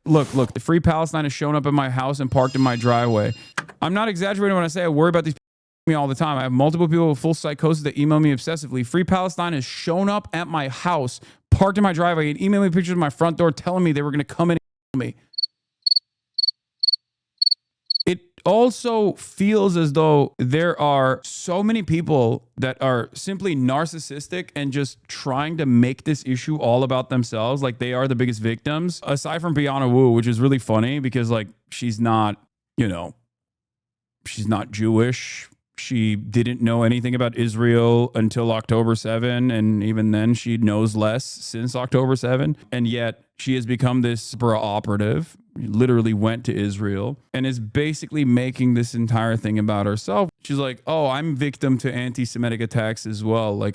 Look, Free Palestine has shown up at my house and parked in my driveway. I'm not exaggerating when I say I worry about these people me all the time. I have multiple people with full psychosis that email me obsessively. Free Palestine has shown up at my house, parked in my driveway, and emailed me pictures of my front door telling me they were going to come in and kill me. It also feels as though there are so many people that are simply narcissistic and just trying to make this issue all about themselves, like they are the biggest victims. Aside from Brianna Wu, which is really funny because like she's not, you know, she's not Jewish. She didn't know anything about Israel until October 7, and even then she knows less since October 7. And yet she has become this operative, literally went to Israel, and is basically making this entire thing about herself. She's like, oh, I'm victim to anti-Semitic attacks as well. Like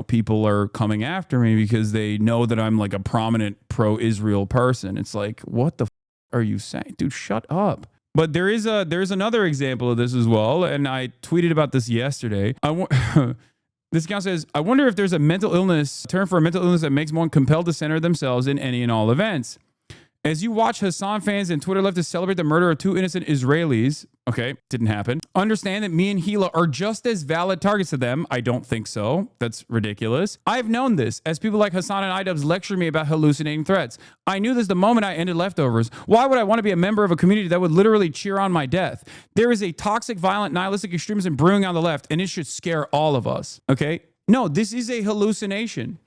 people are coming after me because they know that I'm like a prominent pro-Israel person. It's like, what the f are you saying? Dude, shut up. But there's another example of this as well, and I tweeted about this yesterday. This account says, I wonder if there's a mental illness, term for a mental illness that makes one compelled to center themselves in any and all events. As you watch Hasan fans and Twitter leftists celebrate the murder of 2 innocent Israelis, okay, didn't happen, understand that me and Hila are just as valid targets to them. I don't think so. That's ridiculous. I've known this as people like Hasan and iDubbbz lecture me about hallucinating threats. I knew this the moment I ended Leftovers. Why would I want to be a member of a community that would literally cheer on my death? There is a toxic, violent, nihilistic extremism brewing on the left, and it should scare all of us, okay? No, this is a hallucination.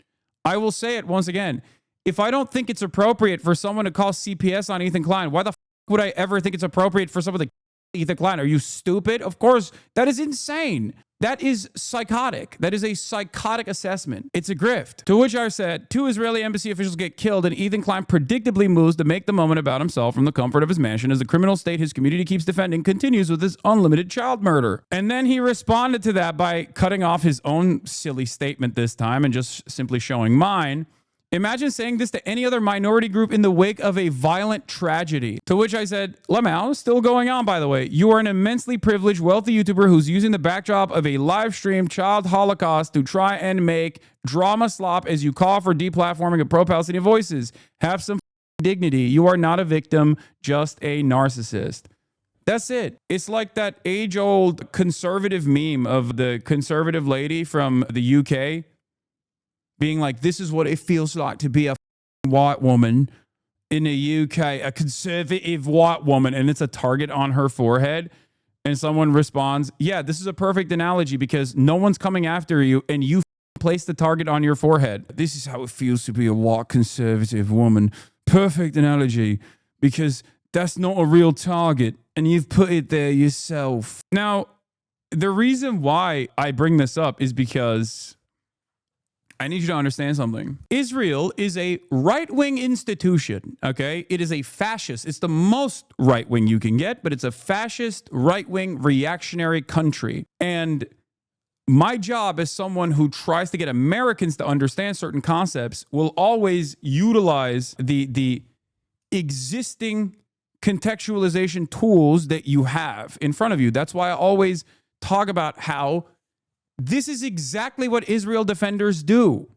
I will say it once again. If I don't think it's appropriate for someone to call CPS on Ethan Klein, why the f would I ever think it's appropriate for someone to kill Ethan Klein? Are you stupid? Of course, that is insane. That is psychotic. That is a psychotic assessment. It's a grift. To which I said, 2 Israeli embassy officials get killed, and Ethan Klein predictably moves to make the moment about himself from the comfort of his mansion as the criminal state his community keeps defending continues with his unlimited child murder. And then he responded to that by cutting off his own silly statement this time and just simply showing mine. Imagine saying this to any other minority group in the wake of a violent tragedy. To which I said, Lamau, still going on, by the way. You are an immensely privileged, wealthy YouTuber who's using the backdrop of a live stream child holocaust to try and make drama slop as you call for deplatforming of pro-Palestinian voices. Have some dignity. You are not a victim, just a narcissist. That's it. It's like that age-old conservative meme of the conservative lady from the UK being like, this is what it feels like to be a white woman in the UK, a conservative white woman, and it's a target on her forehead. And someone responds, yeah, this is a perfect analogy because no one's coming after you and you place the target on your forehead. This is how it feels to be a white conservative woman. Perfect analogy because that's not a real target and you've put it there yourself. Now, the reason why I bring this up is because I need you to understand something. Israel is a right-wing institution, okay? It is a fascist. It's the most right-wing you can get, but it's a fascist, right-wing, reactionary country. And my job as someone who tries to get Americans to understand certain concepts will always utilize the existing contextualization tools that you have in front of you. That's why I always talk about how this is exactly what Israel defenders do.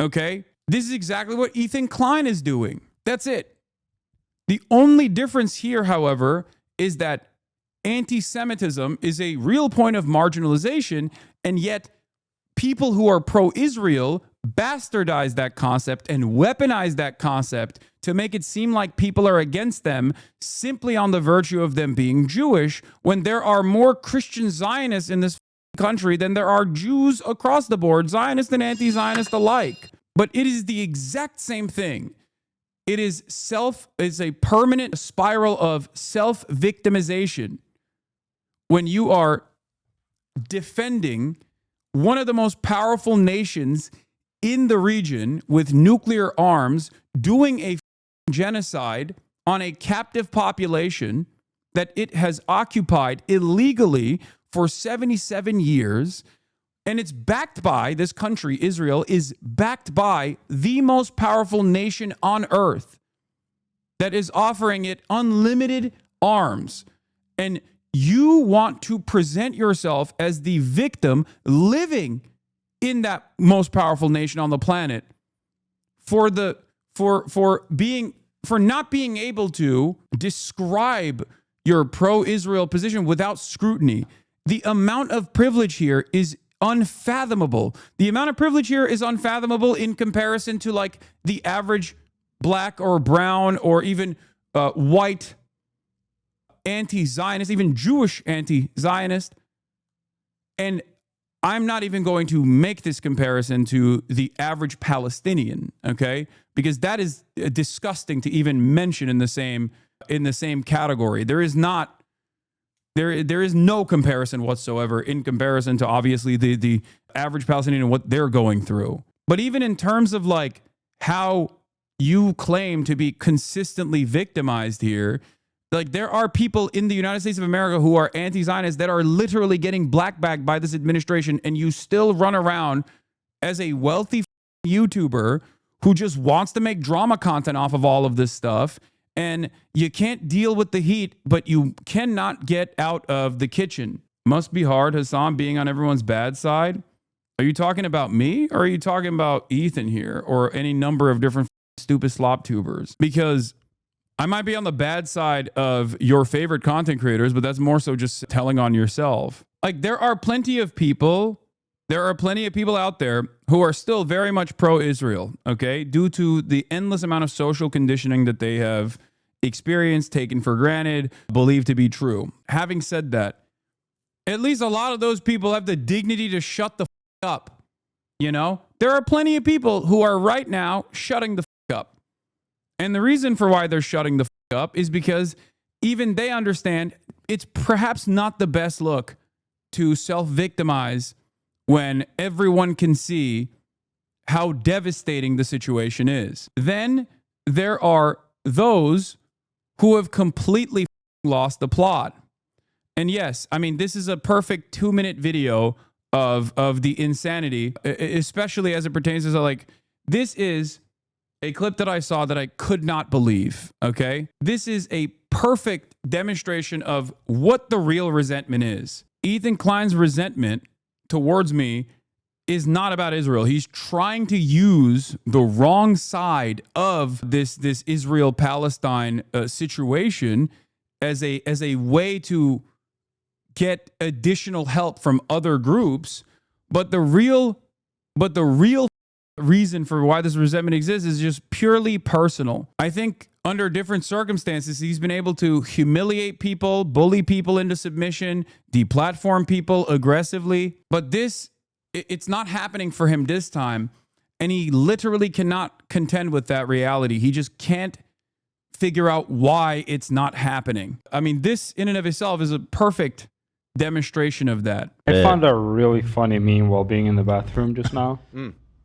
Okay? This is exactly what Ethan Klein is doing. That's it. The only difference here, however, is that anti-Semitism is a real point of marginalization, and yet people who are pro-Israel bastardize that concept and weaponize that concept to make it seem like people are against them simply on the virtue of them being Jewish, when there are more Christian Zionists in this country than there are Jews across the board, Zionist and anti-Zionist alike. But it is the exact same thing. It is a permanent spiral of self-victimization when you are defending one of the most powerful nations in the region with nuclear arms doing a genocide on a captive population that it has occupied illegally for 77 years, and it's backed by, this country, Israel, is backed by the most powerful nation on earth that is offering it unlimited arms. And you want to present yourself as the victim living in that most powerful nation on the planet for being for not being able to describe your pro-Israel position without scrutiny. The amount of privilege here is unfathomable. The amount of privilege here is unfathomable in comparison to like the average black or brown or even white anti-Zionist, even Jewish anti-Zionist. And I'm not even going to make this comparison to the average Palestinian, okay? Because that is disgusting to even mention in the same category. There is no comparison whatsoever in comparison to obviously the average Palestinian and what they're going through. But even in terms of like how you claim to be consistently victimized here, like there are people in the United States of America who are anti-Zionists that are literally getting blackbagged by this administration, and you still run around as a wealthy YouTuber who just wants to make drama content off of all of this stuff, and you can't deal with the heat, but you cannot get out of the kitchen. Must be hard, Hasan, being on everyone's bad side. Are you talking about me, or are you talking about Ethan here, or any number of different stupid slop tubers? Because I might be on the bad side of your favorite content creators, but that's more so just telling on yourself. Like there are plenty of people out there who are still very much pro-Israel, okay? Due to the endless amount of social conditioning that they have experienced, taken for granted, believed to be true. Having said that, at least a lot of those people have the dignity to shut the up, you know? There are plenty of people who are right now shutting the up. And the reason for why they're shutting the up is because even they understand it's perhaps not the best look to self-victimize when everyone can see how devastating the situation is. Then there are those who have completely lost the plot. And yes, I mean, this is a perfect 2-minute video of the insanity, especially as it pertains to like, this is a clip that I saw that I could not believe, okay? This is a perfect demonstration of what the real resentment is. Ethan Klein's resentment towards me is not about Israel. He's trying to use the wrong side of this Israel-Palestine situation as a way to get additional help from other groups. But the real reason for why this resentment exists is just purely personal. I think under different circumstances, he's been able to humiliate people, bully people into submission, deplatform people aggressively. But it's not happening for him this time. And he literally cannot contend with that reality. He just can't figure out why it's not happening. I mean, this in and of itself is a perfect demonstration of that. I found a really funny meme while being in the bathroom just now.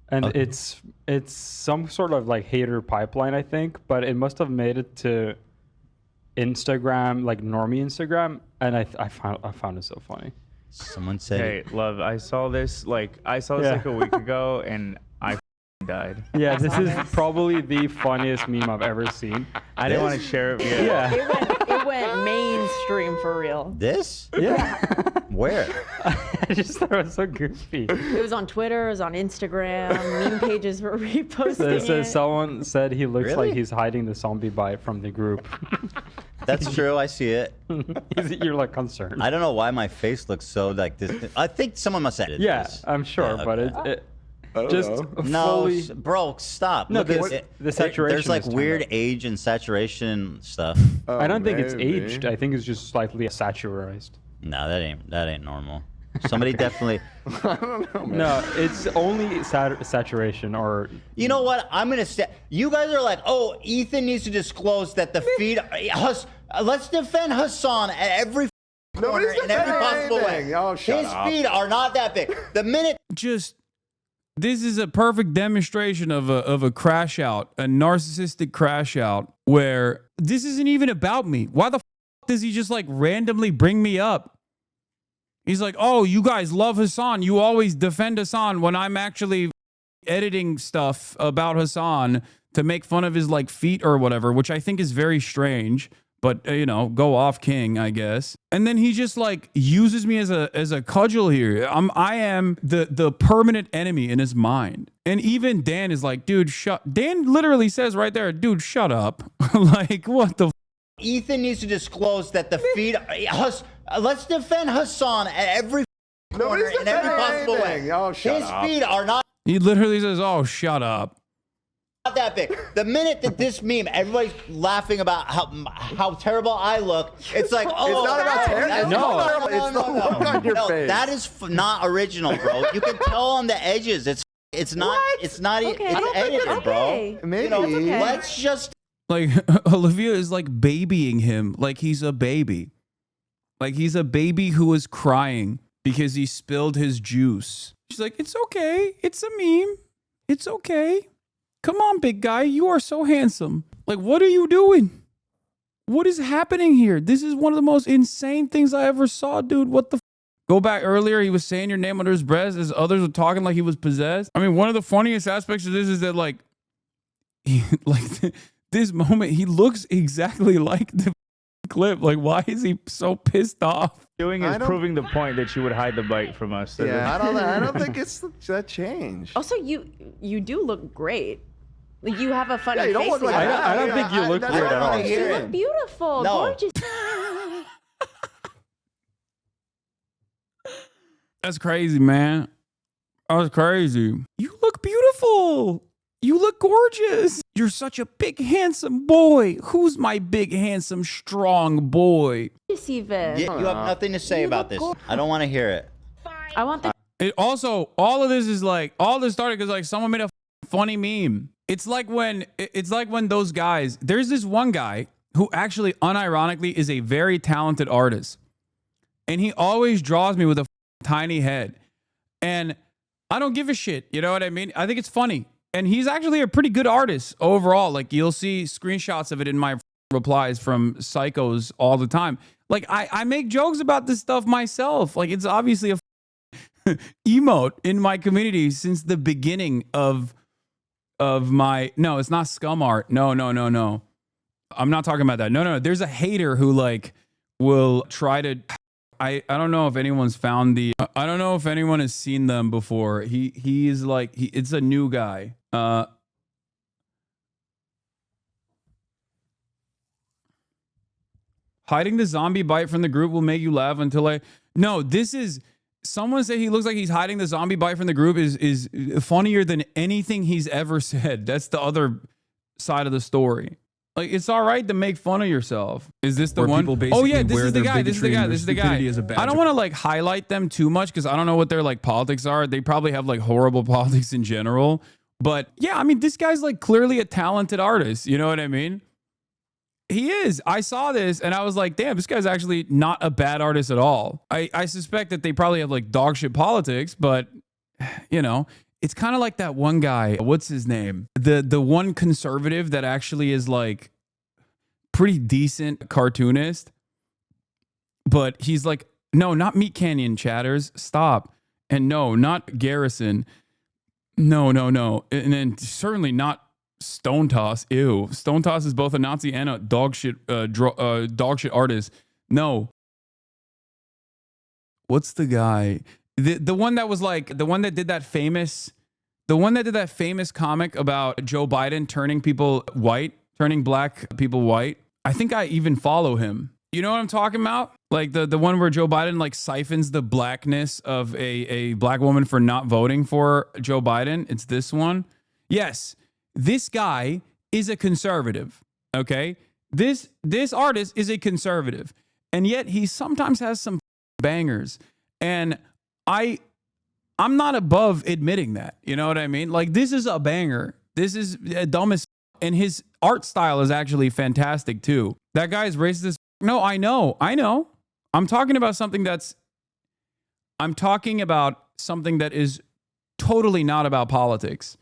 And it's some sort of like hater pipeline, I think, but it must have made it to Instagram, like normie Instagram, and I found it so funny. Someone said, "Hey, love, I saw this like a week ago, and I died." Yeah, this is probably the funniest meme I've ever seen. I didn't want to share it. Yeah. It went mainstream for real. This? Yeah. Where? I just thought it was so goofy. It was on Twitter, it was on Instagram, meme pages were reposting it. Someone said he looks Really? like he's hiding the zombie bite from the group. That's true. I see it. You're like concerned. I don't know why my face looks so like this. I think someone must have edited Yeah, this. I'm sure, Yeah, but okay. it just No, fully... bro, stop. No, Look the saturation There's like is turned weird up. age and saturation stuff. I don't think it's aged. I think it's just slightly saturized. No, that ain't normal. Somebody definitely. I don't know, man. No, it's only saturation or... You know what? I'm gonna say. You guys are like, oh, Ethan needs to disclose that the feed. Let's defend Hasan at every corner in every possible way. Oh, shut His up. feet are not that big. The minute. This is a perfect demonstration of a crash out, a narcissistic crash out, where this isn't even about me. Why the does he just like randomly bring me up? He's like, oh, you guys love Hasan. You always defend Hasan when I'm actually editing stuff about Hasan to make fun of his like feet or whatever, which I think is very strange. but you know, go off king, I guess. And then he just like uses me as a cudgel here. I am the permanent enemy in his mind. And even Dan is like, dude, Dan literally says right there, dude, shut up. Like, what the Ethan needs to disclose that the feed. Let's defend Hasan at every corner in every possible way. Oh, shut His up. feet are not He literally says, oh, shut up. that big. The minute that this meme, everybody's laughing about how terrible I look. It's like, oh, It's not about terrible. no, It's the look on your face. That is not original, bro. You can tell on the edges. It's not. What? It's not. Okay, I It's don't think edited, it's bro. okay. Maybe. You know, okay. let's just. Like, Olivia is like babying him like he's a baby. Like he's a baby who is crying because he spilled his juice. She's like, it's okay. It's a meme. It's okay. Come on, big guy. You are so handsome. Like, what are you doing? What is happening here? This is one of the most insane things I ever saw, dude. What the Go back earlier, he was saying your name under his breath as others were talking like he was possessed. I mean, one of the funniest aspects of this is that, like, this moment, he looks exactly like the clip. Like, why is he so pissed off? Doing is proving the point that you would hide the bite from us. Yeah, I don't think it's that changed. Also, you do look great. Like, you have a funny Yeah, you don't face. look like together. that. I don't think you look that's great what I at all. wanna You hear. look beautiful, No. gorgeous. That's crazy, man. That's crazy. You look beautiful. You look gorgeous. You're such a big, handsome boy. Who's my big, handsome, strong boy? Even. You have nothing to say about this. I don't want to hear it. I want the It also, all of this is like, all this started because like someone made a funny meme. It's like when those guys, there's this one guy who actually unironically is a very talented artist. And he always draws me with a tiny head. And I don't give a shit. You know what I mean? I think it's funny. And he's actually a pretty good artist overall. Like, you'll see screenshots of it in my replies from psychos all the time. Like, I make jokes about this stuff myself. Like, it's obviously a emote in my community since the beginning of my, no, it's not scum art. No. I'm not talking about that. No. There's a hater who like will try to, I don't know if anyone's found I don't know if anyone has seen them before. He's like, it's a new guy. Hiding the zombie bite from the group will make you laugh until no, this is, someone said he looks like he's hiding the zombie bite from the group is funnier than anything he's ever said. That's the other side of the story. Like, it's all right to make fun of yourself. Is this the Where one? people Oh basically yeah, this wear is the their guy. This is the bigotry guy. and This is the their guy. stupidity as a badge I don't of- want to like highlight them too much because I don't know what their like politics are. They probably have like horrible politics in general. But yeah, I mean, this guy's like clearly a talented artist. You know what I mean? He is. I saw this and I was like, damn, this guy's actually not a bad artist at all. I suspect that they probably have like dog shit politics, but you know, it's kind of like that one guy. What's his name? The one conservative that actually is like pretty decent cartoonist, but he's like, no, not Meat Canyon chatters. Stop. And no, not Garrison. No. And then certainly not Stone Toss. Ew. Stone Toss is both a Nazi and a dog shit artist. No. What's the guy? The one that was like the one that did that famous comic about Joe Biden turning people white, turning black people white. I think I even follow him. You know what I'm talking about? Like the one where Joe Biden like siphons the blackness of a black woman for not voting for Joe Biden. It's this one. Yes. This guy is a conservative, okay? This artist is a conservative, and yet he sometimes has some bangers, and I'm not above admitting that. You know what I mean? Like, this is a banger. This is a dumbest, and his art style is actually fantastic too. That guy's racist. No, I know. I'm talking about something that is totally not about politics.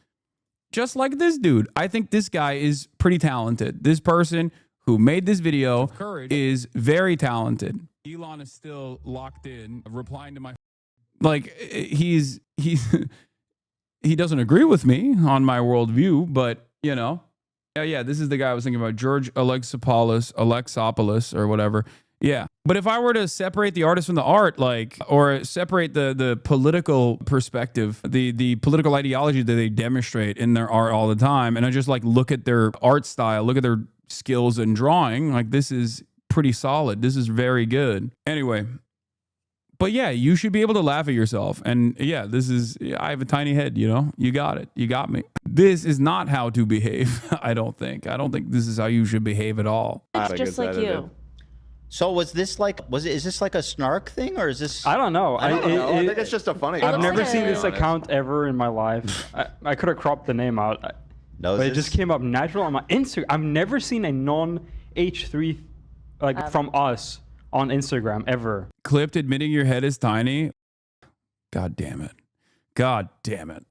Just like this dude. I think this guy is pretty talented. This person who made this video is very talented. Elon is still locked in, replying to my... Like, he doesn't agree with me on my worldview, but, you know, Yeah, this is the guy I was thinking about, George Alexopoulos or whatever. Yeah. But if I were to separate the artist from the art, like, or separate the political perspective, the political ideology that they demonstrate in their art all the time, and I just like look at their art style, look at their skills in drawing, like this is pretty solid. This is very good. Anyway. But yeah, you should be able to laugh at yourself. And yeah, I have a tiny head, you know? You got it. You got me. This is not how to behave, I don't think. I don't think this is how you should behave at all. It's just like you. So is this like a snark thing, or is this? I don't know. I think it's just a funny. I've never seen this account ever in my life. I could have cropped the name out, but it just came up natural on my Instagram. I've never seen a non-H3 like from us on Instagram ever. Clipped admitting your head is tiny. God damn it. God damn it.